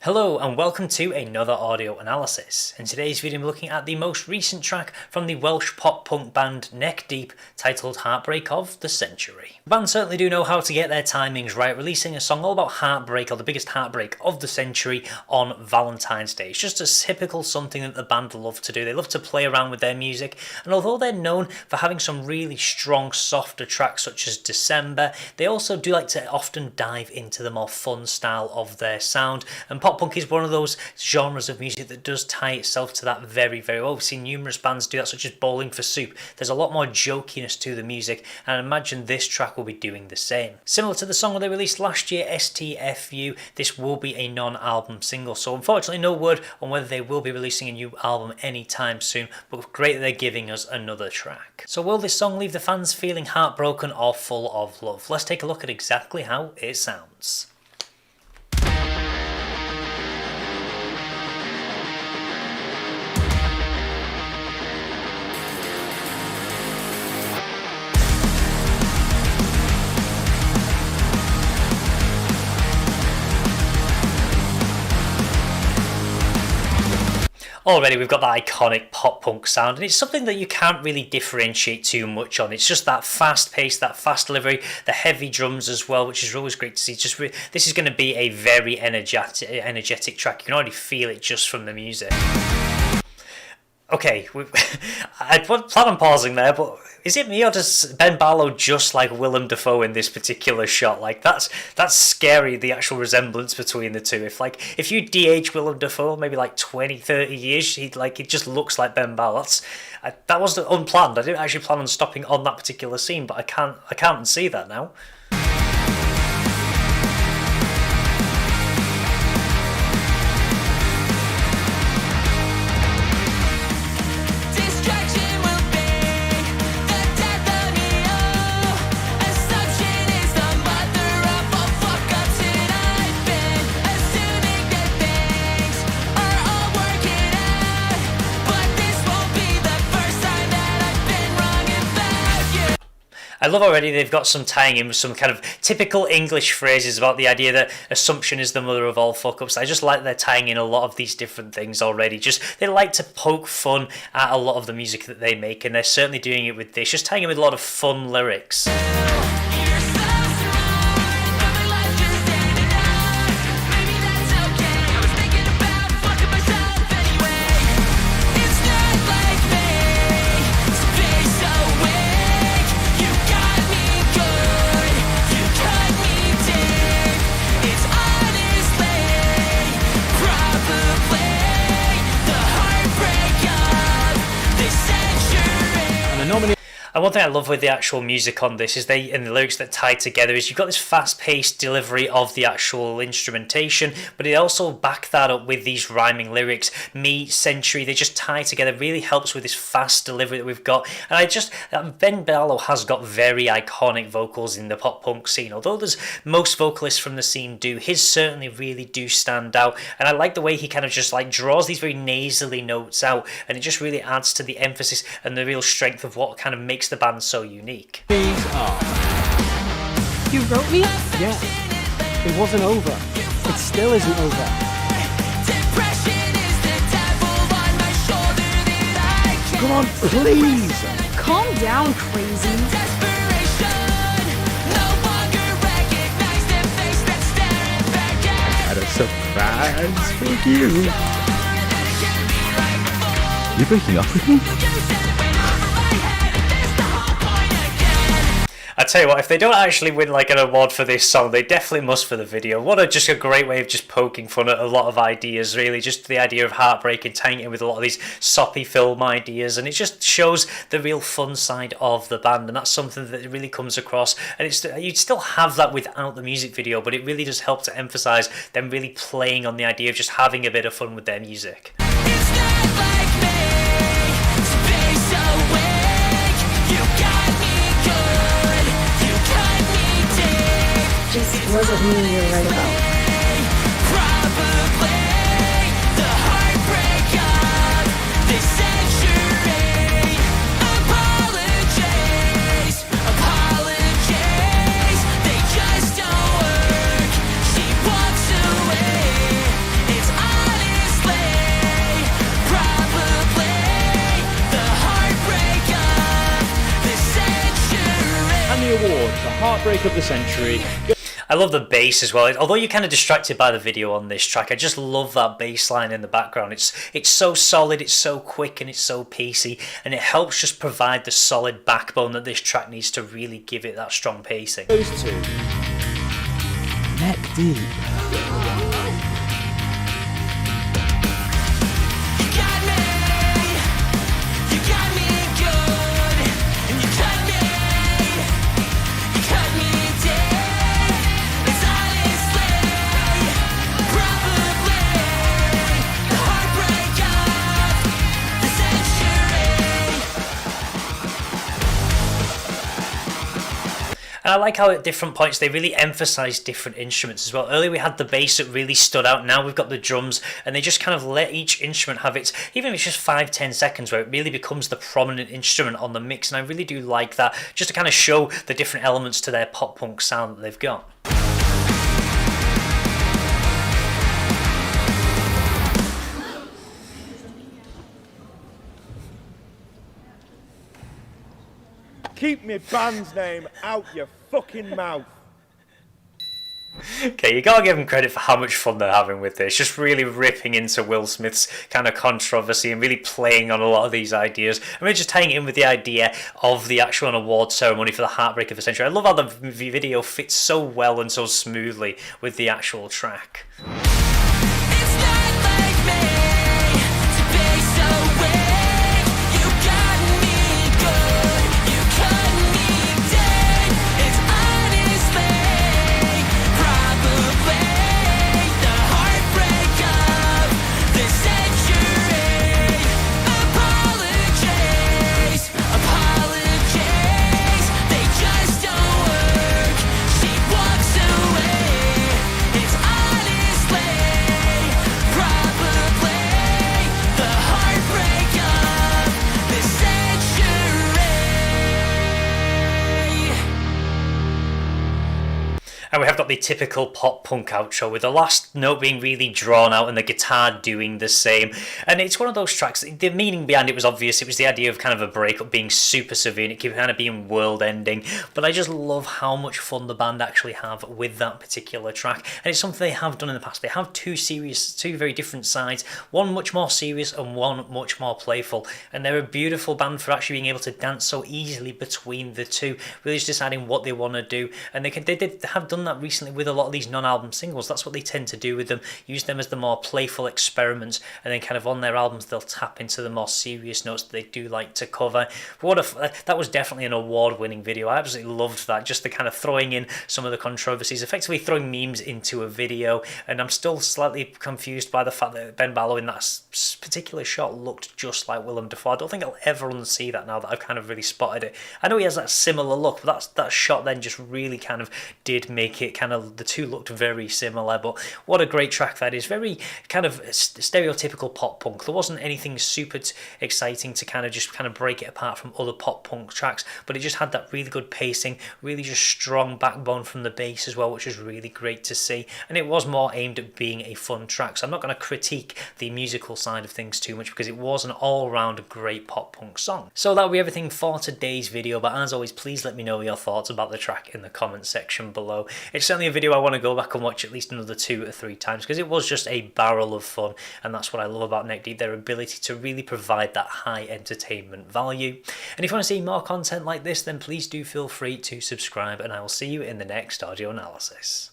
Hello and welcome to another audio analysis. In today's video I'm looking at the most recent track from the Welsh pop punk band Neck Deep titled Heartbreak of the Century. The band certainly do know how to get their timings right, releasing a song all about heartbreak, or the biggest heartbreak of the century, on Valentine's Day. It's just a typical something that the band love to do. They love to play around with their music, and although they're known for having some really strong softer tracks such as December, they also do like to often dive into the more fun style of their sound, and pop punk is one of those genres of music that does tie itself to that very well. We've seen numerous bands do that, such as Bowling for Soup. There's a lot more jokiness to the music, and I imagine this track will be doing the same. Similar to the song they released last year, STFU, this will be a non-album single, so unfortunately no word on whether they will be releasing a new album anytime soon, but great that they're giving us another track. So will this song leave the fans feeling heartbroken or full of love? Let's take a look at exactly how it sounds. Already we've got that iconic pop punk sound, and it's something that you can't really differentiate too much on. It's just that fast pace, that fast delivery, the heavy drums as well, which is always great to see. This is going to be a very energetic track. You can already feel it just from the music. Okay, I plan on pausing there, but is it me or does Ben Barlow just like Willem Dafoe in this particular shot? Like that's scary, the actual resemblance between the two. If you de-age Willem Dafoe maybe like 20-30 years, he just looks like Ben Barlow. That wasn't unplanned. I didn't actually plan on stopping on that particular scene, but I can't unsee that now. I love already they've got some tying in with some kind of typical English phrases about the idea that assumption is the mother of all fuck-ups. I just like they're tying in a lot of these different things already. They like to poke fun at a lot of the music that they make, and they're certainly doing it with this, just tying in with a lot of fun lyrics. And one thing I love with the actual music on this and the lyrics that tie together is you've got this fast-paced delivery of the actual instrumentation, but it also back that up with these rhyming lyrics. Me, Century, they just tie together. Really helps with this fast delivery that we've got. And Ben Barlow has got very iconic vocals in the pop punk scene. Although there's most vocalists from the scene do, his certainly really do stand out. And I like the way he kind of just like draws these very nasally notes out, and it just really adds to the emphasis and the real strength of what kind of makes the band so unique. These are. You wrote me? Yeah. It wasn't over. It still isn't over. Come on, please! Calm down, crazy. I had a surprise for you. You breaking up with me? I tell you what, if they don't actually win like an award for this song, they definitely must for the video. Just a great way of just poking fun at a lot of ideas, really. Just the idea of heartbreak and tying it in with a lot of these soppy film ideas, and it just shows the real fun side of the band, and that's something that really comes across. And you'd still have that without the music video, but it really does help to emphasise them really playing on the idea of just having a bit of fun with their music. It's not like me, space awake, you got me good, you cut me deep. Just wasn't me you're right about. Probably the heartbreak of this century. Apologies, they just don't work. She walks away, it's Heartbreak of the Century. I love the bass as well. Although you're kind of distracted by the video on this track, I just love that bass line in the background. It's so solid, it's so quick, and it's so pacey, and it helps just provide the solid backbone that this track needs to really give it that strong pacing. Those two. Neck deep. And I like how at different points they really emphasise different instruments as well. Earlier we had the bass that really stood out, now we've got the drums, and they just kind of let each instrument have its, even if it's just 5-10 seconds, where it really becomes the prominent instrument on the mix, and I really do like that, just to kind of show the different elements to their pop punk sound that they've got. Keep me band's name out your fucking mouth. Okay, you gotta give them credit for how much fun they're having with this, just really ripping into Will Smith's kind of controversy and really playing on a lot of these ideas, and really just tying it in with the idea of the actual award ceremony for the Heartbreak of the Century. I love how the video fits so well and so smoothly with the actual track. It's not like me to be so weak. You got me good, you cut me dead. It's honestly probably the heartbreak of the century. Apologies, apologies, they just don't work. She walks away. It's honestly probably the heartbreak of the century. And we have got the typical pop punk outro with the last note being really drawn out and the guitar doing the same. And it's one of those tracks, the meaning behind it was obvious. It was the idea of kind of a breakup being super severe and it could kind of being world ending. But I just love how much fun the band actually have with that particular track. And it's something they have done in the past. They have two very different sides, one much more serious and one much more playful. And they're a beautiful band for actually being able to dance so easily between the two, really just deciding what they want to do. And they have done that recently with a lot of these non-album singles. That's what they tend to do with them, use them as the more playful experiments, and then kind of on their albums they'll tap into the more serious notes that they do like to cover. That was definitely an award-winning video. I absolutely loved that, just the kind of throwing in some of the controversies, effectively throwing memes into a video. And I'm still slightly confused by the fact that Ben Barlow in that particular shot looked just like Willem Dafoe. I don't think I'll ever unsee that now that I've kind of really spotted it. I know he has that similar look, but that shot then just really kind of did make it kind of, the two looked very similar. But what a great track that is. Very kind of stereotypical pop punk. There wasn't anything super exciting to kind of break it apart from other pop punk tracks, but it just had that really good pacing, really just strong backbone from the bass as well, which was really great to see. And it was more aimed at being a fun track, so I'm not going to critique the musical side of things too much because it was an all-round great pop punk song. So that'll be everything for today's video, but as always, please let me know your thoughts about the track in the comment section below. It's certainly a video I want to go back and watch at least another 2 or 3 times because it was just a barrel of fun, and that's what I love about Neck Deep, their ability to really provide that high entertainment value. And if you want to see more content like this, then please do feel free to subscribe, and I will see you in the next audio analysis.